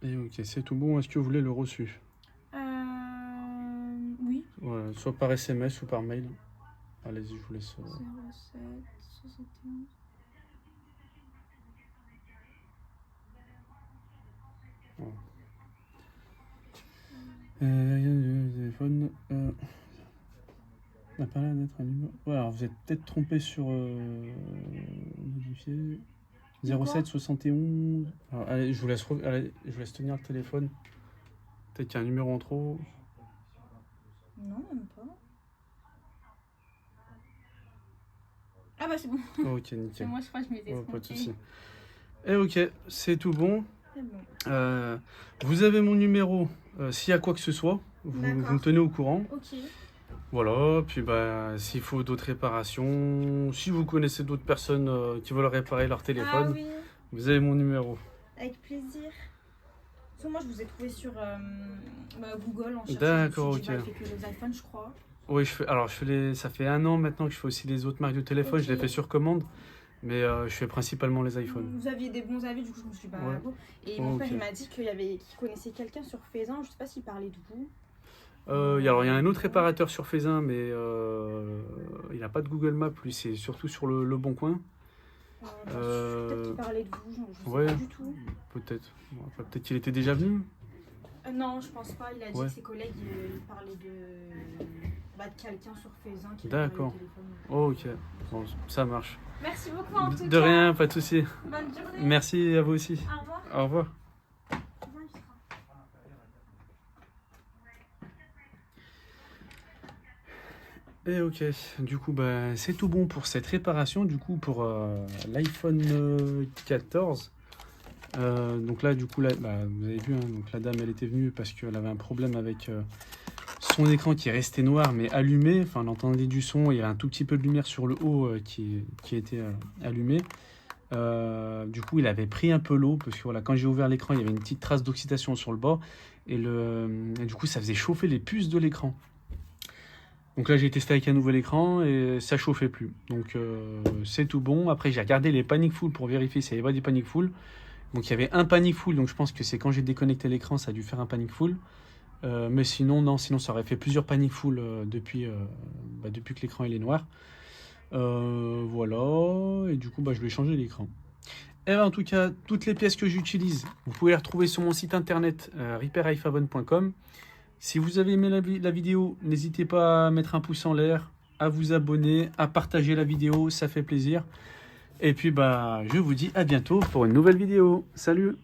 Et ok, c'est tout bon. Est-ce que vous voulez le reçu? Oui. Voilà, soit par SMS ou par mail. Allez-y, je vous laisse. 07 71. Voilà. Téléphone. N'a pas l'air d'être un numéro. Ouais, alors vous êtes peut-être trompé sur modifier. De quoi? 07 71. Alors, allez, allez, je vous laisse tenir le téléphone. Peut-être qu'il y a un numéro en trop. Non, même pas. Ah bah c'est bon. Ok, C'est nickel. moi, je crois que je m'étais Oh, pas de trompée. souci. Et ok, c'est tout bon. C'est bon. Vous avez mon numéro. S'il y a quoi que ce soit, vous me tenez au courant. Ok. Voilà, puis bah, s'il faut d'autres réparations, si vous connaissez d'autres personnes qui veulent réparer leur Ah téléphone, oui, vous avez mon numéro. avec plaisir. Parce que moi, je vous ai trouvé sur Google en cherchant. D'accord, Je me suis dit, ok. bah, il fait que les iPhones, je crois. Oui, ça fait 1 an maintenant que je fais aussi les autres marques de téléphone, Ok. je les fais sur commande, mais je fais principalement les iPhones. Vous aviez des bons avis, du coup, je me suis dit, bah, Ouais. go. Et mon père, il m'a dit qu'il connaissait quelqu'un sur Faisan. Je sais pas s'il parlait de vous. Alors, il y a un autre réparateur sur Faisin, mais il n'a pas de Google Maps, lui, c'est surtout sur le Bon Coin. Peut-être qu'il parlait de vous, je sais Ouais, pas du tout. peut-être. Bon, enfin, peut-être qu'il était déjà venu. Non, je pense pas. Il a dit Ouais. que ses collègues ils parlaient de quelqu'un sur Faisan qui D'accord. parlait au téléphone. Oh, ok, bon, ça marche. Merci beaucoup en tout cas. De rien, pas de souci. Bonne journée. Merci à vous aussi. Au revoir. Au revoir. Et ok, du coup bah, c'est tout bon pour cette réparation, du coup pour l'iPhone 14. Donc là du coup là, bah, vous avez vu, hein, donc la dame elle était venue parce qu'elle avait un problème avec son écran qui restait noir mais allumé, enfin elle entendait du son, il y avait un tout petit peu de lumière sur le haut qui était allumé. Du coup il avait pris un peu l'eau parce que voilà, quand j'ai ouvert l'écran il y avait une petite trace d'oxydation sur le bord et du coup ça faisait chauffer les puces de l'écran. Donc là, j'ai testé avec un nouvel écran et ça chauffait plus. Donc c'est tout bon. Après, j'ai regardé les panic full pour vérifier s'il n'y avait pas des panic full. Donc il y avait un panic full. Donc je pense que c'est quand j'ai déconnecté l'écran, ça a dû faire un panic full. Mais sinon, non. Sinon, ça aurait fait plusieurs panic full depuis que l'écran il est noir. Voilà. Et du coup, je vais changer l'écran. Et en tout cas, toutes les pièces que j'utilise, vous pouvez les retrouver sur mon site internet repairiphone.com. Si vous avez aimé la vidéo, n'hésitez pas à mettre un pouce en l'air, à vous abonner, à partager la vidéo, ça fait plaisir. Et puis je vous dis à bientôt pour une nouvelle vidéo. Salut!